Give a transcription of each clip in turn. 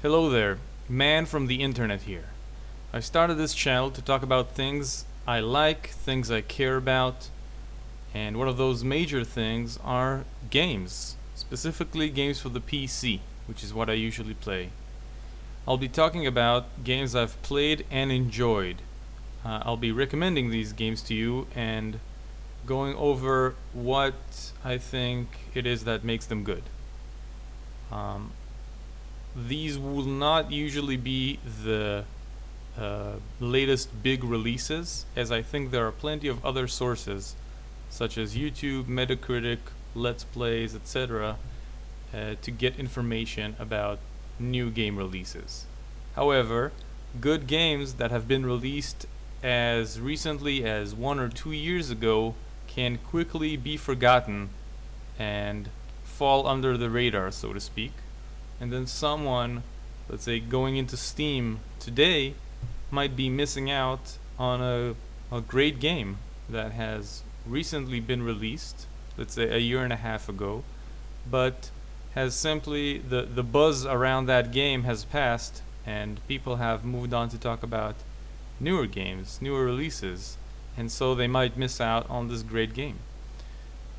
Hello there, man from the internet here. I started this channel to talk about things I like, things I care about, and one of those major things are games, specifically games for the PC, which is what I usually play. I'll be talking about games I've played and enjoyed. I'll be recommending these games to you and going over what I think it is that makes them good. These will not usually be the latest big releases, as I think there are plenty of other sources, such as YouTube, Metacritic, Let's Plays, etc., to get information about new game releases. However, good games that have been released as recently as 1 or 2 years ago can quickly be forgotten and fall under the radar, so to speak. And then someone, let's say, going into Steam today might be missing out on a great game that has recently been released, let's say a year and a half ago, but has simply, the buzz around that game has passed and people have moved on to talk about newer games, newer releases, and so they might miss out on this great game.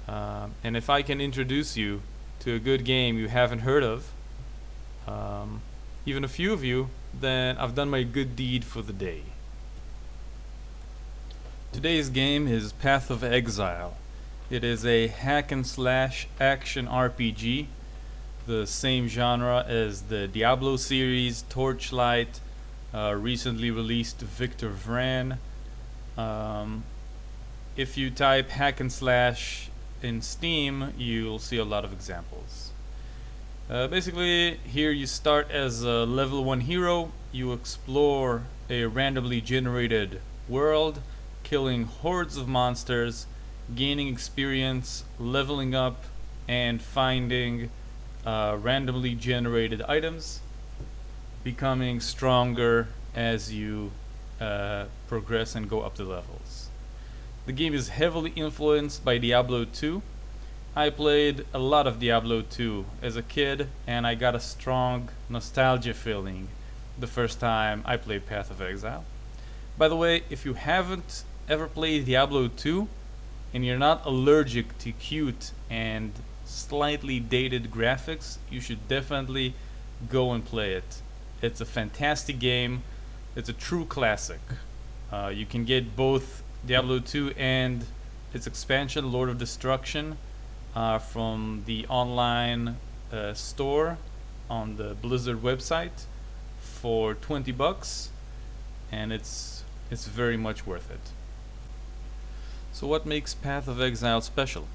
And if I can introduce you to a good game you haven't heard of, even a few of you, then I've done my good deed for the day. Today's game is Path of Exile. It is a hack and slash action RPG, the same genre as the Diablo series, Torchlight, recently released Victor Vran. If you type hack and slash in Steam, you'll see a lot of examples. Basically, here you start as a level 1 hero. You explore a randomly generated world, killing hordes of monsters, gaining experience, leveling up, and finding randomly generated items, becoming stronger as you progress and go up the levels. The game is heavily influenced by Diablo II. I played a lot of Diablo II as a kid, and I got a strong nostalgia feeling the first time I played Path of Exile. By the way, if you haven't ever played Diablo II and you're not allergic to cute and slightly dated graphics, you should definitely go and play it. It's a fantastic game. It's a true classic. You can get both Diablo II and its expansion, Lord of Destruction, from the online store on the Blizzard website for $20, and it's very much worth it. So what makes Path of Exile special?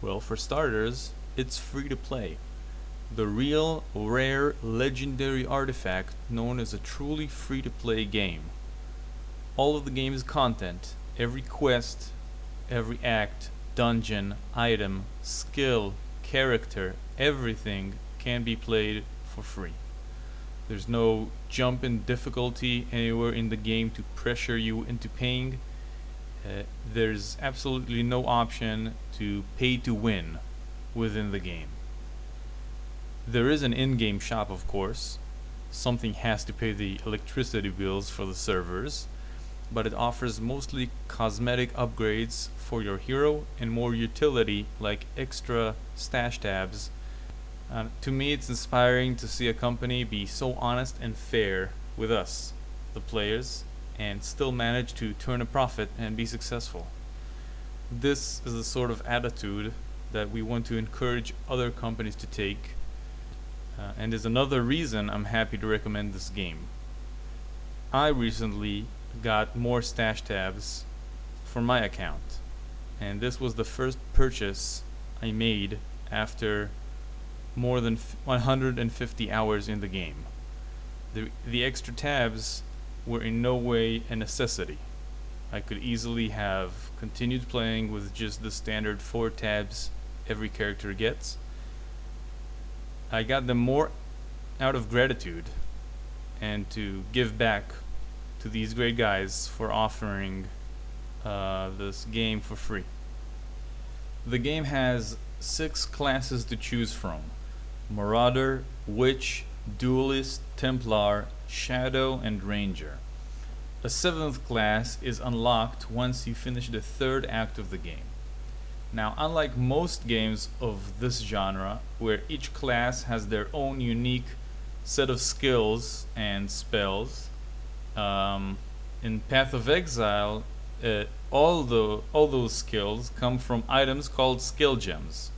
Well, for starters, it's free to play. The real, rare, legendary artifact known as a truly free to play game. All of the game's content, every quest, every act, dungeon, item, skill, character, everything can be played for free. There's no jump in difficulty anywhere in the game to pressure you into paying. There's absolutely no option to pay to win within the game. There is an in-game shop, of course. Something has to pay the electricity bills for the servers, but it offers mostly cosmetic upgrades for your hero and more utility like extra stash tabs. To me, it's inspiring to see a company be so honest and fair with us, the players, and still manage to turn a profit and be successful. This is the sort of attitude that we want to encourage other companies to take, and is another reason I'm happy to recommend this game. I recently got more stash tabs for my account, and this was the first purchase I made after more than 150 hours in the game. The extra tabs were in no way a necessity. I could easily have continued playing with just the standard 4 tabs every character gets. I got them more out of gratitude and to give back to these great guys for offering this game for free. The game has 6 classes to choose from: Marauder, Witch, Duelist, Templar, Shadow, and Ranger. A 7th class is unlocked once you finish the 3rd act of the game. Now, unlike most games of this genre, where each class has their own unique set of skills and spells, in Path of Exile, all those skills come from items called skill gems.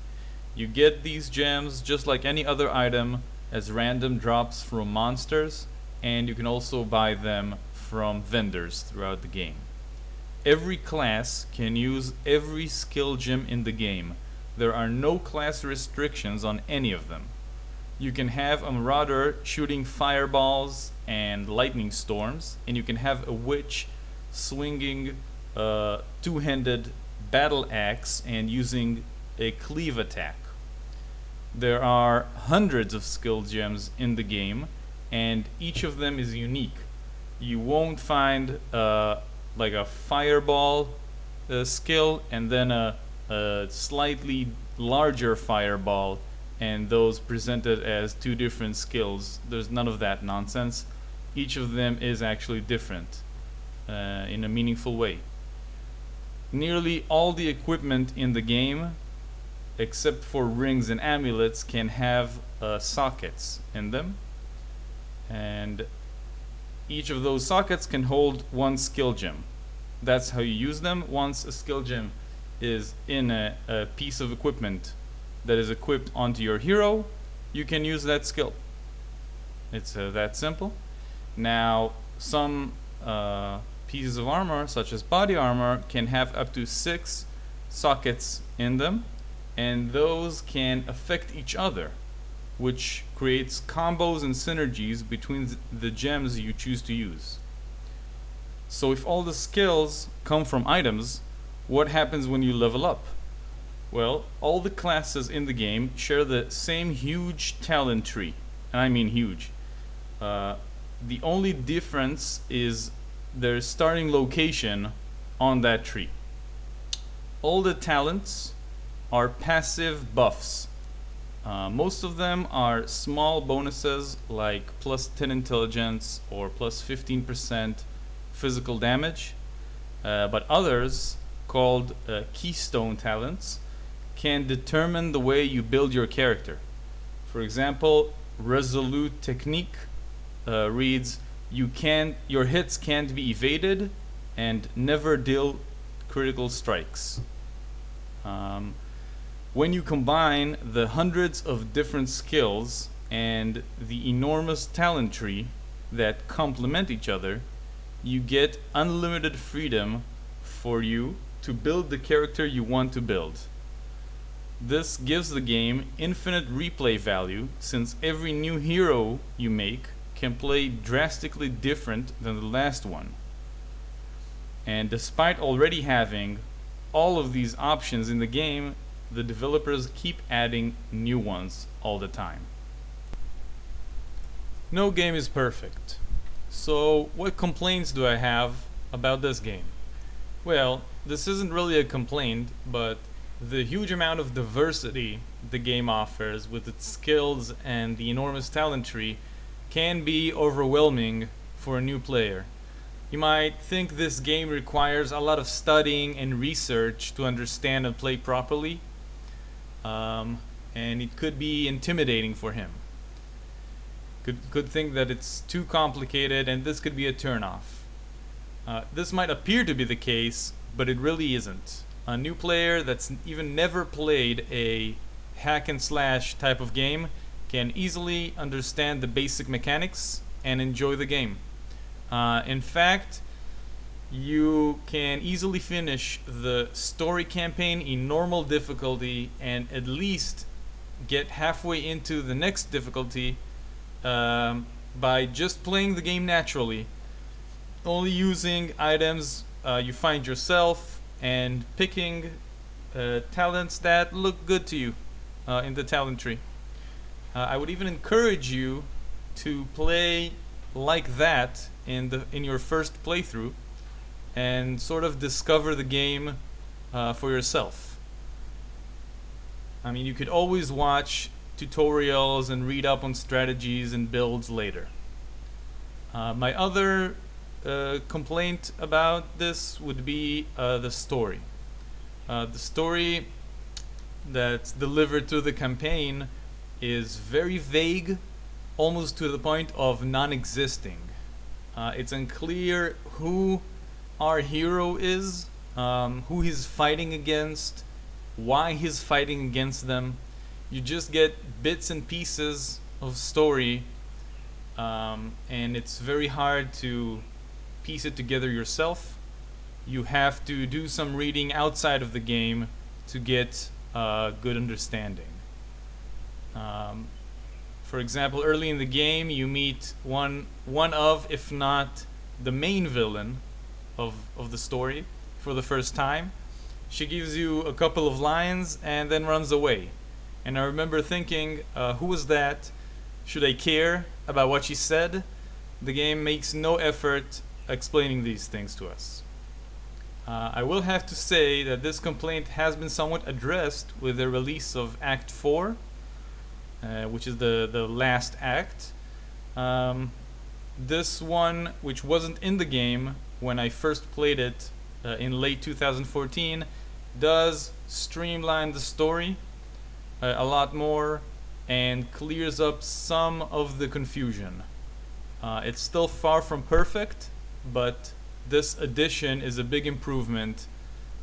You get these gems just like any other item as random drops from monsters, and you can also buy them from vendors throughout the game. Every class can use every skill gem in the game. There are no class restrictions on any of them. You can have a marauder shooting fireballs and lightning storms, and you can have a witch swinging a two-handed battle axe and using a cleave attack. There are hundreds of skill gems in the game, and each of them is unique. You won't find like a fireball skill and then a slightly larger fireball and those presented as two different skills. There's none of that nonsense. Each of them is actually different in a meaningful way. Nearly all the equipment in the game, except for rings and amulets, can have sockets in them, and each of those sockets can hold one skill gem. That's how you use them. Once a skill gem is in a piece of equipment that is equipped onto your hero, you can use that skill. It's that simple. Now, some pieces of armor, such as body armor, can have up to 6 sockets in them, and those can affect each other, which creates combos and synergies between the gems you choose to use. So if all the skills come from items, what happens when you level up? Well, all the classes in the game share the same huge talent tree, and I mean huge. The only difference is their starting location on that tree. All the talents are passive buffs. Most of them are small bonuses like plus 10 intelligence or plus 15% physical damage, but others, called keystone talents, can determine the way you build your character. For example, Resolute Technique reads, your hits can't be evaded and never deal critical strikes. When you combine the hundreds of different skills and the enormous talent tree that complement each other, you get unlimited freedom for you to build the character you want to build. This gives the game infinite replay value, since every new hero you make can play drastically different than the last one. And despite already having all of these options in the game, the developers keep adding new ones all the time. No game is perfect. So what complaints do I have about this game? Well, this isn't really a complaint, but the huge amount of diversity the game offers with its skills and the enormous talent tree can be overwhelming for a new player. You might think this game requires a lot of studying and research to understand and play properly, and it could be intimidating for him. Could think that it's too complicated, and this could be a turnoff. This might appear to be the case, but it really isn't. A new player that's even never played a hack and slash type of game can easily understand the basic mechanics and enjoy the game. In fact, you can easily finish the story campaign in normal difficulty and at least get halfway into the next difficulty by just playing the game naturally, only using items you find yourself and picking talents that look good to you in the talent tree. I would even encourage you to play like that in your first playthrough and sort of discover the game for yourself. I mean, you could always watch tutorials and read up on strategies and builds later. My other complaint about this would be the story. The story that's delivered to the campaign is very vague, almost to the point of non-existing. It's unclear who our hero is, who he's fighting against, why he's fighting against them. You just get bits and pieces of story, and it's very hard to piece it together yourself. You have to do some reading outside of the game to get a good understanding. For example, early in the game, you meet one of, if not the main villain of the story for the first time. She gives you a couple of lines and then runs away. And I remember thinking, who was that? Should I care about what she said? The game makes no effort explaining these things to us. I will have to say that this complaint has been somewhat addressed with the release of Act 4, which is the last act. This one, which wasn't in the game when I first played it in late 2014, does streamline the story a lot more and clears up some of the confusion. It's still far from perfect, but this addition is a big improvement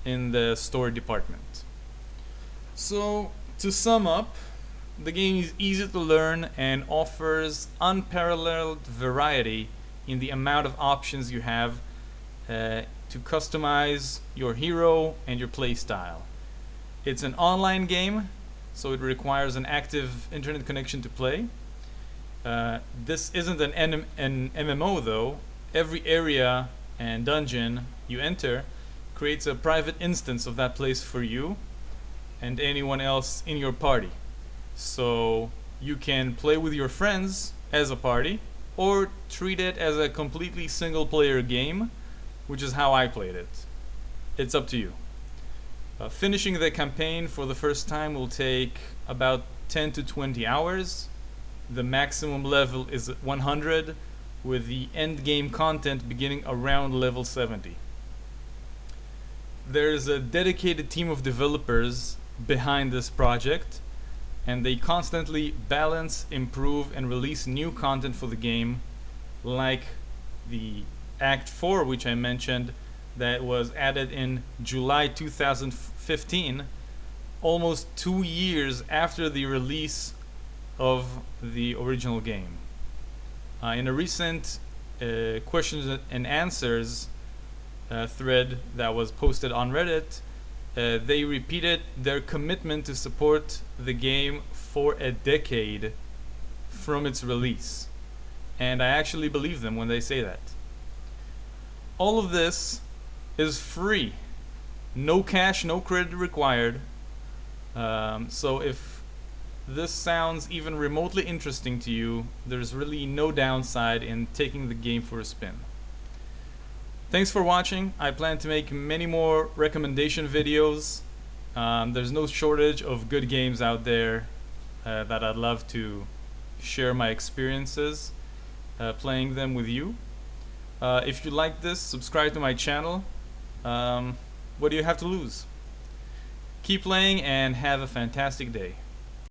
in the story department. So, to sum up, the game is easy to learn and offers unparalleled variety in the amount of options you have to customize your hero and your playstyle. It's an online game, so it requires an active internet connection to play. This isn't an MMO though. Every area and dungeon you enter creates a private instance of that place for you and anyone else in your party. So you can play with your friends as a party or treat it as a completely single player game, which is how I played it. It's up to you. Finishing the campaign for the first time will take about 10 to 20 hours. The maximum level is 100, with the end game content beginning around level 70. There's a dedicated team of developers behind this project, and they constantly balance, improve, and release new content for the game, like the Act 4, which I mentioned, that was added in July 2015, almost 2 years after the release of the original game. In a recent questions and answers thread that was posted on Reddit, they repeated their commitment to support the game for a decade from its release. And I actually believe them when they say that. All of this is free. No cash, no credit required. So if this sounds even remotely interesting to you, there's really no downside in taking the game for a spin. Thanks for watching. I plan to make many more recommendation videos. There's no shortage of good games out there that I'd love to share my experiences playing them with you. If you like this, subscribe to my channel. What do you have to lose? Keep playing and have a fantastic day.